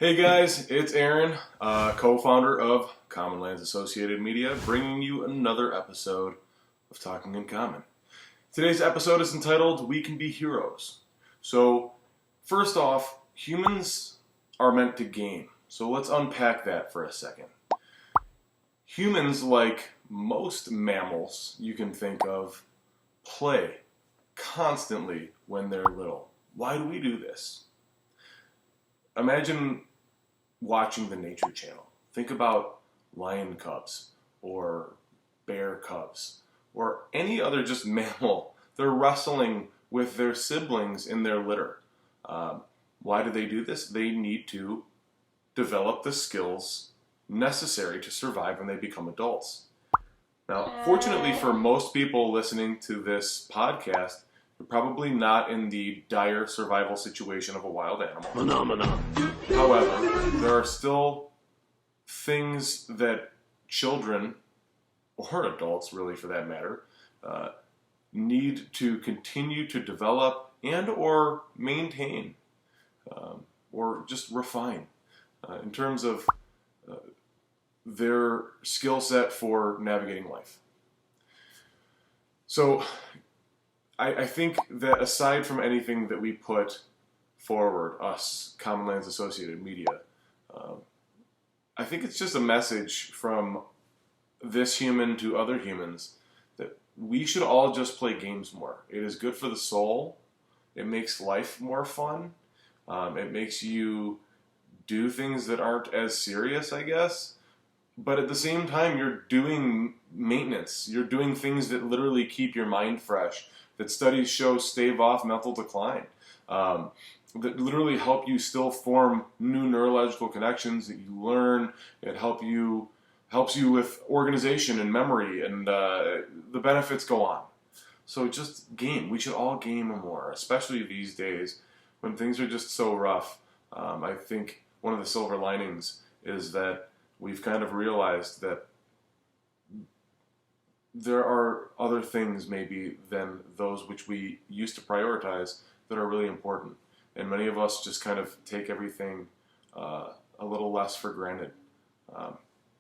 Hey guys, it's Aaron, co-founder of Common Lands Associated Media, bringing you another episode of Talking in Common. Today's episode is entitled, We Can Be Heroes. So, first off, humans are meant to game. So let's unpack that for a second. Humans, like most mammals you can think of, play constantly when they're little. Why do we do this? Imagine watching the Nature Channel. Think about lion cubs or bear cubs or any other just mammal. They're wrestling with their siblings in their litter. Why do they do this? They need to develop the skills necessary to survive when they become adults. Now, fortunately for most people listening to this podcast, you're probably not in the dire survival situation of a wild animal. Phenomena. However, there are still things that children, or adults really for that matter, need to continue to develop and or maintain or just refine in terms of their skill set for navigating life. So I think that aside from anything that we put forward, us, Common Lands Associated Media, I think it's just a message from this human to other humans that we should all just play games more. It is good for the soul. It makes life more fun. It makes you do things that aren't as serious, I guess. But at the same time, you're doing maintenance. You're doing things that literally keep your mind fresh, that studies show stave off mental decline, that literally help you still form new neurological connections that you learn. It helps you with organization and memory, and the benefits go on. So just game. We should all game more, especially these days when things are just so rough. I think one of the silver linings is that we've kind of realized that there are other things maybe than those which we used to prioritize that are really important. And many of us just kind of take everything a little less for granted.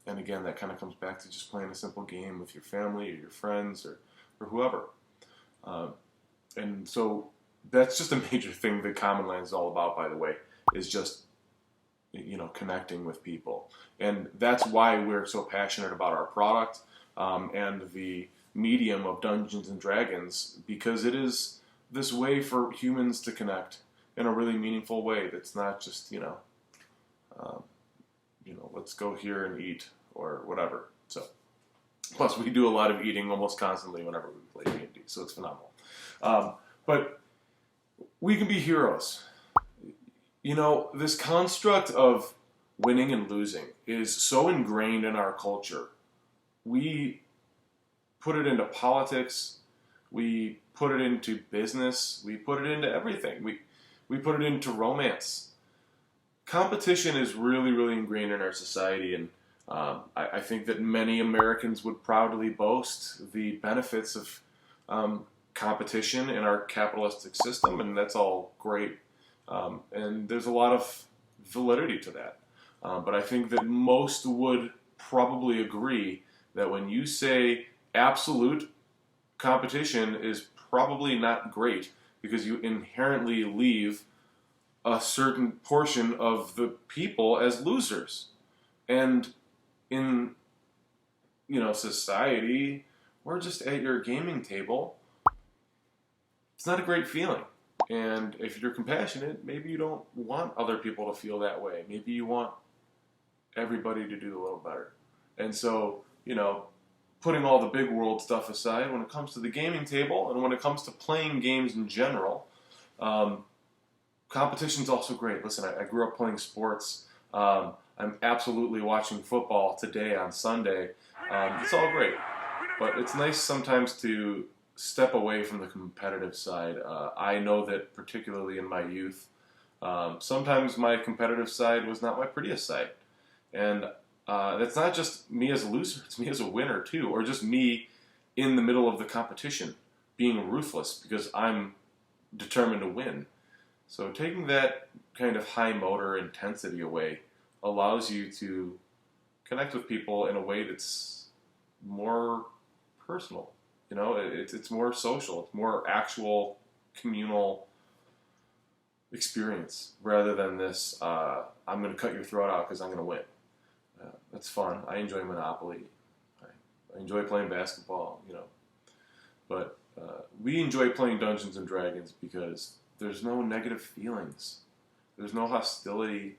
And again, that kind of comes back to just playing a simple game with your family or your friends or whoever. And so that's just a major thing that Common Lands is all about, by the way, is just connecting with people. And that's why we're so passionate about our product and the medium of Dungeons and Dragons, because it is this way for humans to connect in a really meaningful way that's not just, let's go here and eat or whatever. So, plus we do a lot of eating almost constantly whenever we play D&D, so it's phenomenal. But we can be heroes. This construct of winning and losing is so ingrained in our culture. We put it into politics, we put it into business, we put it into everything. We put it into romance. Competition is really, really ingrained in our society, and I think that many Americans would proudly boast the benefits of competition in our capitalistic system, and that's all great. And there's a lot of validity to that. But I think that most would probably agree that when you say absolute competition is probably not great because you inherently leave a certain portion of the people as losers. And in, society, we're just at your gaming table. It's not a great feeling. And if you're compassionate, maybe you don't want other people to feel that way. Maybe you want everybody to do a little better. And so, putting all the big world stuff aside, when it comes to the gaming table and when it comes to playing games in general, competition's also great. Listen, I grew up playing sports. I'm absolutely watching football today on Sunday. It's all great. But it's nice sometimes to step away from the competitive side. I know that particularly in my youth, sometimes my competitive side was not my prettiest side. And that's not just me as a loser, it's me as a winner too, or just me in the middle of the competition being ruthless because I'm determined to win. So taking that kind of high motor intensity away allows you to connect with people in a way that's more personal. You know, it's more social. It's more actual communal experience rather than this, I'm going to cut your throat out because I'm going to win. That's fun. I enjoy Monopoly. I enjoy playing basketball, you know. But we enjoy playing Dungeons and Dragons because there's no negative feelings. There's no hostility.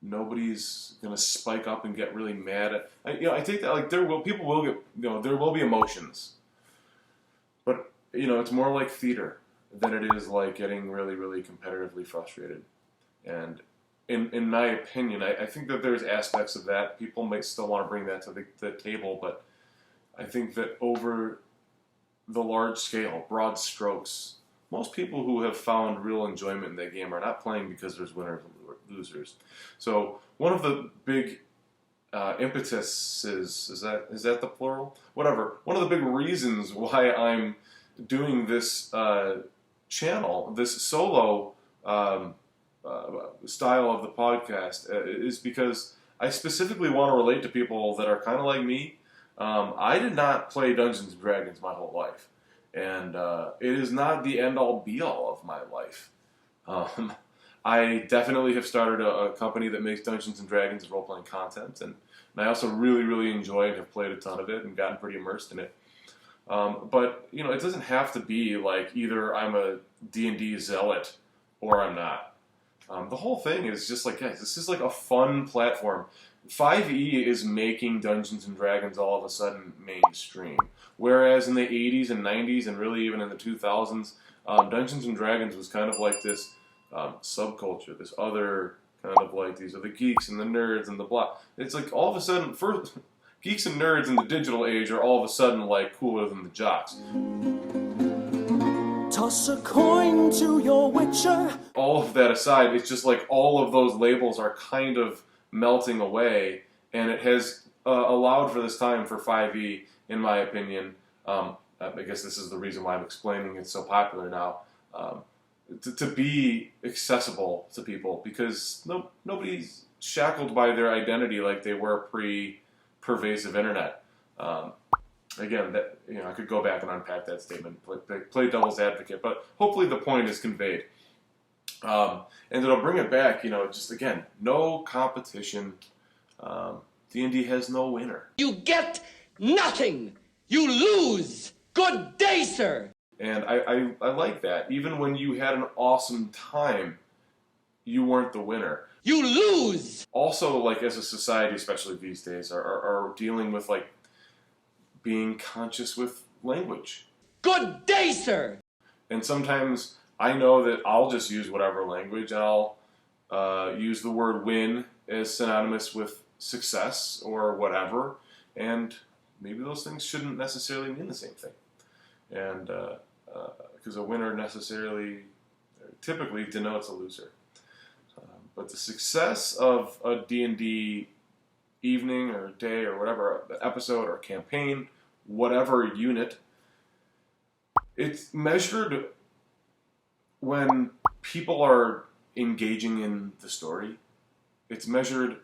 Nobody's gonna spike up and get really mad at. I take that like people will get, there will be emotions, but it's more like theater than it is like getting really, really competitively frustrated. And in my opinion, I think that there's aspects of that. People might still want to bring that to the table, but I think that over the large scale, broad strokes, most people who have found real enjoyment in that game are not playing because there's winners and losers. So one of the big impetuses, is that the plural? Whatever. One of the big reasons why I'm doing this channel, this solo style of the podcast, is because I specifically want to relate to people that are kind of like me. I did not play Dungeons and Dragons my whole life, and it is not the end-all be-all of my life. I definitely have started a company that makes Dungeons and Dragons and role-playing content, and I also really, really enjoy and have played a ton of it and gotten pretty immersed in it. But it doesn't have to be like either I'm a D&D zealot or I'm not. The whole thing is just like, guys, this is like a fun platform. 5e is making Dungeons and Dragons all of a sudden mainstream, whereas in the 80s and 90s and really even in the 2000s, Dungeons and Dragons was kind of like this subculture, this other kind of like, these are the geeks and the nerds and the blah. It's like all of a sudden, geeks and nerds in the digital age are all of a sudden like cooler than the jocks. Toss a coin to your witcher. All of that aside, it's just like all of those labels are kind of melting away, and it has allowed for this time for 5e, in my opinion. I guess this is the reason why I'm explaining it's so popular now. To be accessible to people, because nobody's shackled by their identity like they were pre-pervasive internet. Again, I could go back and unpack that statement, play devil's advocate, but hopefully the point is conveyed. And it'll bring it back, just again, no competition. D&D has no winner. You get nothing. You lose. Good day, sir. And I like that. Even when you had an awesome time, you weren't the winner. You lose. Also, like as a society, especially these days, are dealing with like being conscious with language. Good day, sir. And sometimes I know that I'll just use whatever language. I'll use the word win as synonymous with success or whatever. And maybe those things shouldn't necessarily mean the same thing. And because a winner typically denotes a loser. But the success of a D&D evening or day or whatever, episode or campaign, whatever unit, it's measured when people are engaging in the story. It's measured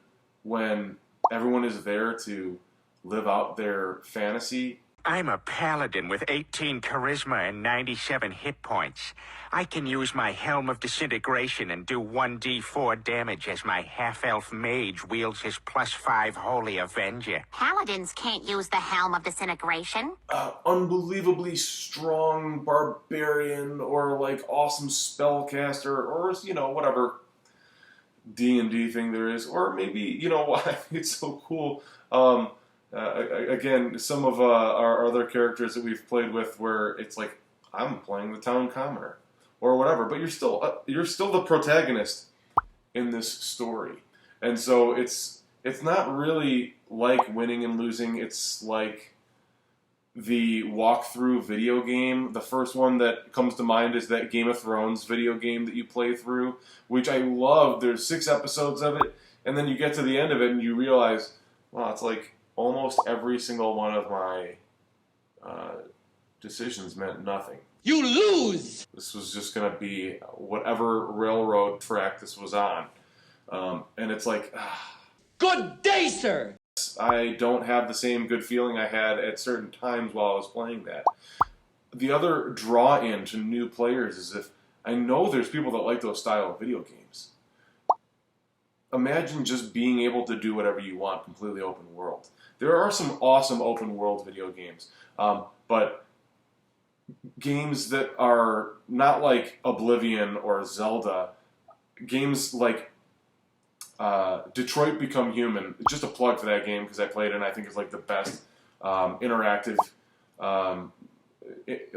when everyone is there to live out their fantasy. I'm a paladin with 18 charisma and 97 hit points. I can use my Helm of Disintegration and do 1d4 damage as my half-elf mage wields his +5 Holy Avenger. Paladins can't use the Helm of Disintegration. Unbelievably strong barbarian or like awesome spellcaster or whatever D&D thing there is, or maybe why it's so cool. Again, some of our other characters that we've played with, where it's like I'm playing the town commoner or whatever, but you're still the protagonist in this story, and so it's not really like winning and losing. It's like the walkthrough video game. The first one that comes to mind is that Game of Thrones video game that you play through, which I love. There's 6 episodes of it, and then you get to the end of it and you realize, wow, it's like almost every single one of my decisions meant nothing. You lose! This was just going to be whatever railroad track this was on. And it's like, Good day, sir! I don't have the same good feeling I had at certain times while I was playing that. The other draw-in to new players is if I know there's people that like those style of video games. Imagine just being able to do whatever you want, completely open world. There are some awesome open world video games, but games that are not like Oblivion or Zelda, games like Detroit Become Human, just a plug for that game because I played it and I think it's like the best interactive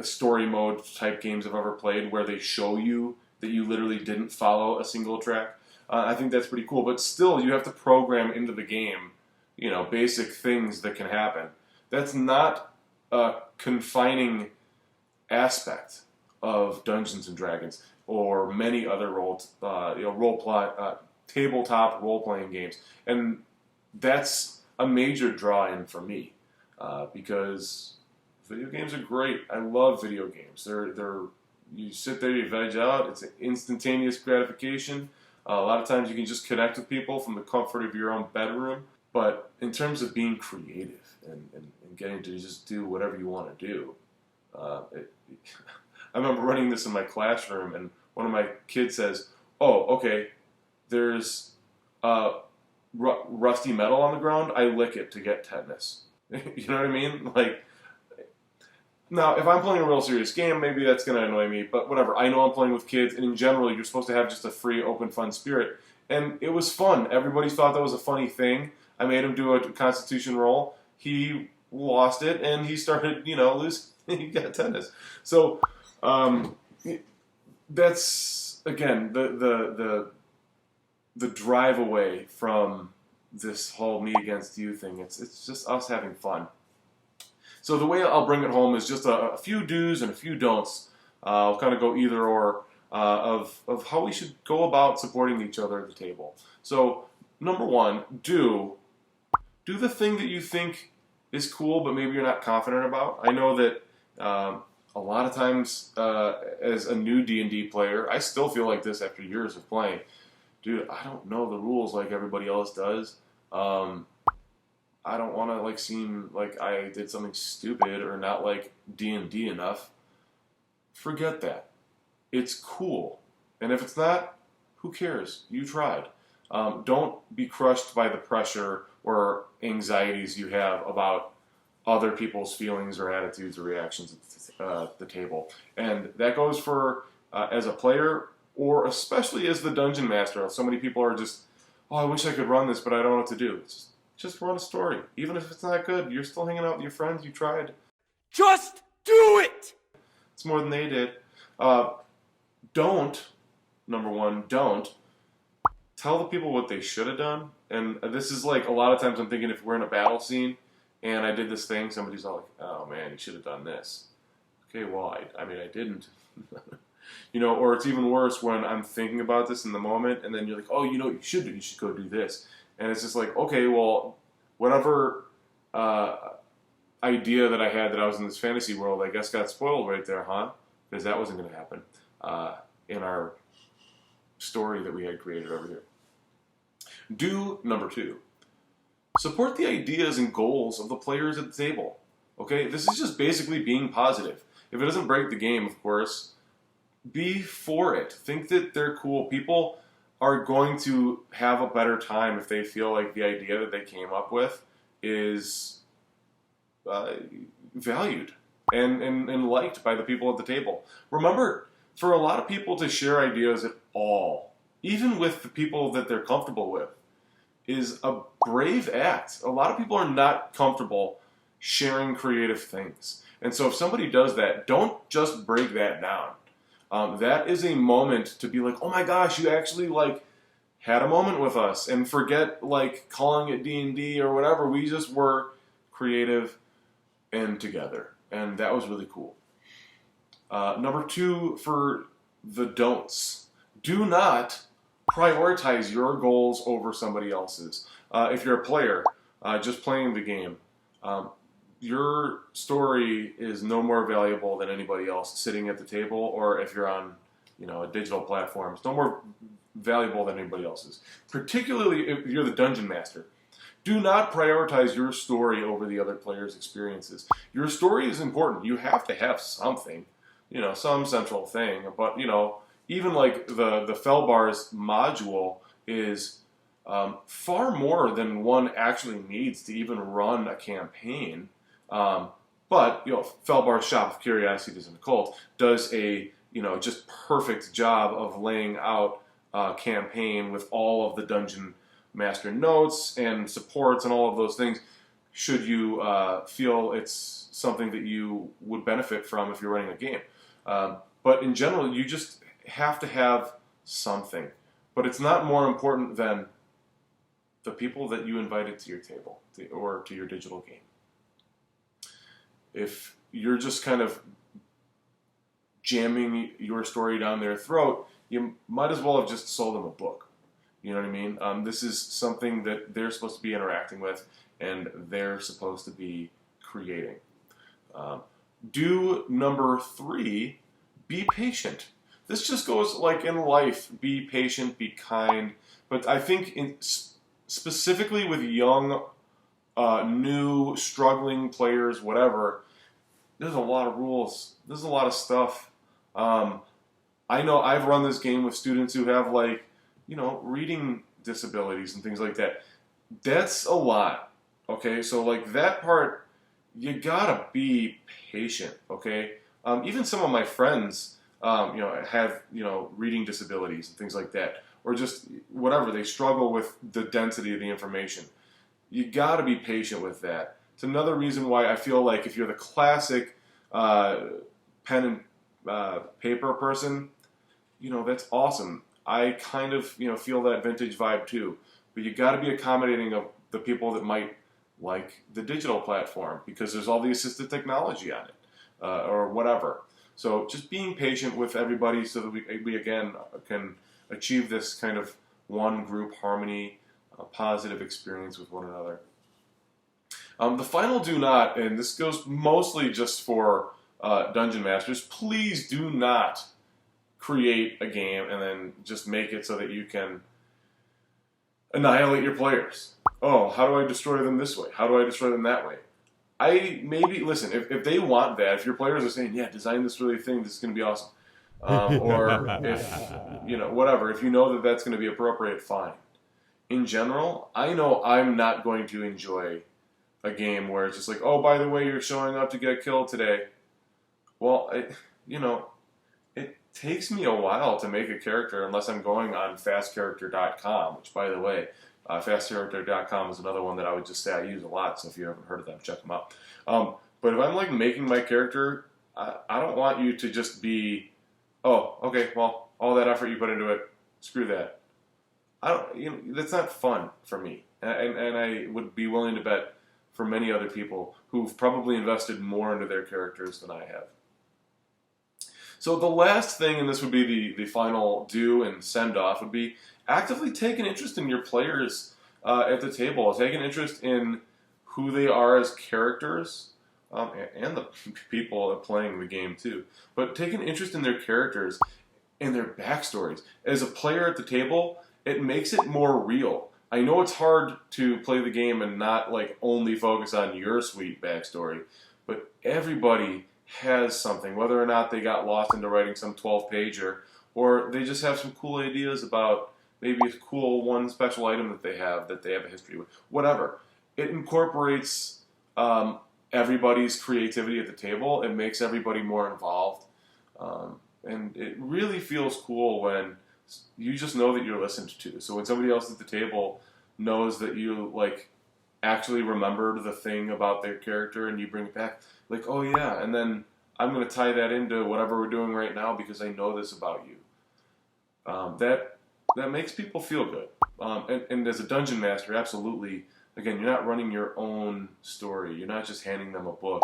story mode type games I've ever played where they show you that you literally didn't follow a single track. I think that's pretty cool, but still you have to program into the game, you know, basic things that can happen. That's not a confining aspect of Dungeons and Dragons or many other tabletop role-playing games, and that's a major draw-in for me because video games are great. I love video games. They're you sit there, you veg out. It's an instantaneous gratification. A lot of times you can just connect with people from the comfort of your own bedroom. But in terms of being creative and getting to just do whatever you want to do, I remember running this in my classroom, and one of my kids says, "Oh, okay, there's rusty metal on the ground. I lick it to get tetanus." You know what I mean? Like, now, if I'm playing a real serious game, maybe that's going to annoy me, but whatever. I know I'm playing with kids, and in general, you're supposed to have just a free, open, fun spirit. And it was fun. Everybody thought that was a funny thing. I made him do a Constitution roll. He lost it, and he started, losing. He got tennis. So, that's, again, the drive away from this whole me against you thing. It's just us having fun. So the way I'll bring it home is just a few do's and a few don'ts. I'll kind of go either or of how we should go about supporting each other at the table. So number one, do the thing that you think is cool, but maybe you're not confident about. I know that a lot of times as a new D&D player, I still feel like this after years of playing. Dude, I don't know the rules like everybody else does. I don't want to seem like I did something stupid or not like D&D enough. Forget that. It's cool. And if it's not, who cares? You tried. Don't be crushed by the pressure or anxieties you have about other people's feelings or attitudes or reactions at the table. And that goes for as a player or especially as the dungeon master. So many people are just, oh, I wish I could run this, but I don't know what to do. It's just run a story. Even if it's not good, you're still hanging out with your friends. You tried. Just do it! It's more than they did. Number one, don't tell the people what they should have done. And this is like a lot of times I'm thinking if we're in a battle scene and I did this thing, somebody's all like, oh man, you should have done this. Okay, well, I didn't. Or it's even worse when I'm thinking about this in the moment and then you're like, oh, what you should do? You should go do this. And it's just like, okay, well, whatever idea that I had that I was in this fantasy world, I guess got spoiled right there, huh? Because that wasn't going to happen in our story that we had created over here. Do number two. Support the ideas and goals of the players at the table. Okay? This is just basically being positive. If it doesn't break the game, of course, be for it. Think that they're cool. People are going to have a better time if they feel like the idea that they came up with is valued and liked by the people at the table. Remember, for a lot of people to share ideas at all, even with the people that they're comfortable with, is a brave act. A lot of people are not comfortable sharing creative things. And so if somebody does that, don't just break that down. That is a moment to be like, oh my gosh, you actually had a moment with us, and forget calling it D&D or whatever. We just were creative and together, and that was really cool. Number two, for the don'ts, do not prioritize your goals over somebody else's. If you're a player, just playing the game, your story is no more valuable than anybody else sitting at the table, or if you're on, a digital platform, it's no more valuable than anybody else's. Particularly if you're the dungeon master. Do not prioritize your story over the other players' experiences. Your story is important. You have to have something, some central thing. But, even like the Felbars module is far more than one actually needs to even run a campaign. But, Felbar's Shop of Curiosities and Occult does a, just perfect job of laying out a campaign with all of the dungeon master notes and supports and all of those things, should you feel it's something that you would benefit from if you're running a game. But in general, you just have to have something. But it's not more important than the people that you invited to your table or to your digital game. If you're just kind of jamming your story down their throat, you might as well have just sold them a book. You know what I mean? This is something that they're supposed to be interacting with, and they're supposed to be creating. Do number 3, be patient. This just goes like in life, be patient, be kind. But I think specifically with young, new, struggling players, whatever, there's a lot of rules. There's a lot of stuff. I know I've run this game with students who have reading disabilities and things like that. That's a lot, okay? So that part, you gotta be patient, okay? Even some of my friends, have, reading disabilities and things like that, or just whatever, they struggle with the density of the information. You gotta be patient with that. It's another reason why I feel like if you're the classic pen and paper person, that's awesome. I kind of, feel that vintage vibe too. But you got to be accommodating of the people that might like the digital platform because there's all the assistive technology on it or whatever. So just being patient with everybody so that we again can achieve this kind of one group harmony, positive experience with one another. The final do not, and this goes mostly just for dungeon masters, please do not create a game and then just make it so that you can annihilate your players. Oh, how do I destroy them this way? How do I destroy them that way? Listen, if they want that, if your players are saying, yeah, design this really thing, this is going to be awesome. Or if, whatever, if you know that that's going to be appropriate, fine. In general, I know I'm not going to enjoy a game where it's just like, oh, by the way, you're showing up to get killed today. Well, it takes me a while to make a character unless I'm going on fastcharacter.com, which, by the way, fastcharacter.com is another one that I would just say I use a lot, so if you haven't heard of them, check them out. But if I'm making my character, I don't want you to just be, oh, okay, well, all that effort you put into it, screw that. That's not fun for me. And I would be willing to bet for many other people who've probably invested more into their characters than I have. So the last thing, and this would be the final do and send off, would be actively take an interest in your players at the table. Take an interest in who they are as characters, and the people playing the game too. But take an interest in their characters and their backstories. As a player at the table, it makes it more real. I know it's hard to play the game and not only focus on your sweet backstory, but everybody has something, whether or not they got lost into writing some 12-pager, or they just have some cool ideas about maybe a cool one special item that they have a history with. Whatever. It incorporates everybody's creativity at the table. It makes everybody more involved. And it really feels cool when you just know that you're listened to. So when somebody else at the table knows that you actually remembered the thing about their character and you bring it back, oh yeah, and then I'm going to tie that into whatever we're doing right now because I know this about you. That makes people feel good. And as a dungeon master, absolutely, again, you're not running your own story. You're not just handing them a book.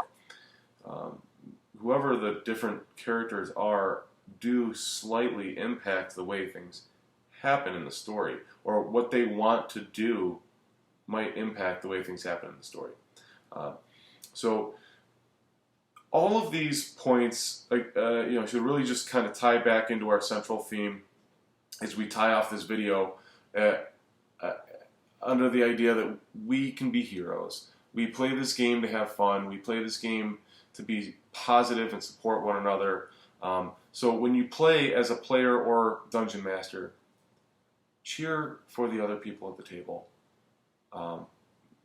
Whoever the different characters are do slightly impact the way things happen in the story, or what they want to do might impact the way things happen in the story. So all of these points, should really just kind of tie back into our central theme as we tie off this video under the idea that we can be heroes. We play this game to have fun. We play this game to be positive and support one another. So when you play as a player or dungeon master, cheer for the other people at the table.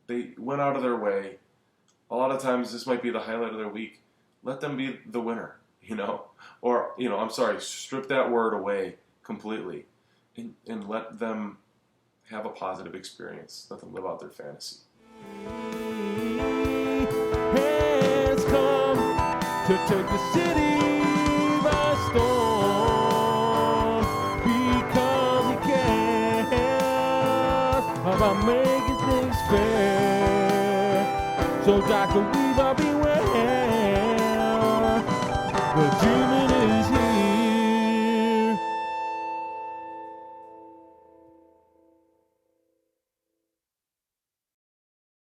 They went out of their way. A lot of times this might be the highlight of their week. Let them be the winner, Or, strip that word away completely and let them have a positive experience. Let them live out their fantasy. Has come to take the city by storm because he cares about making things fair. So Dr. Weaver, beware. The demon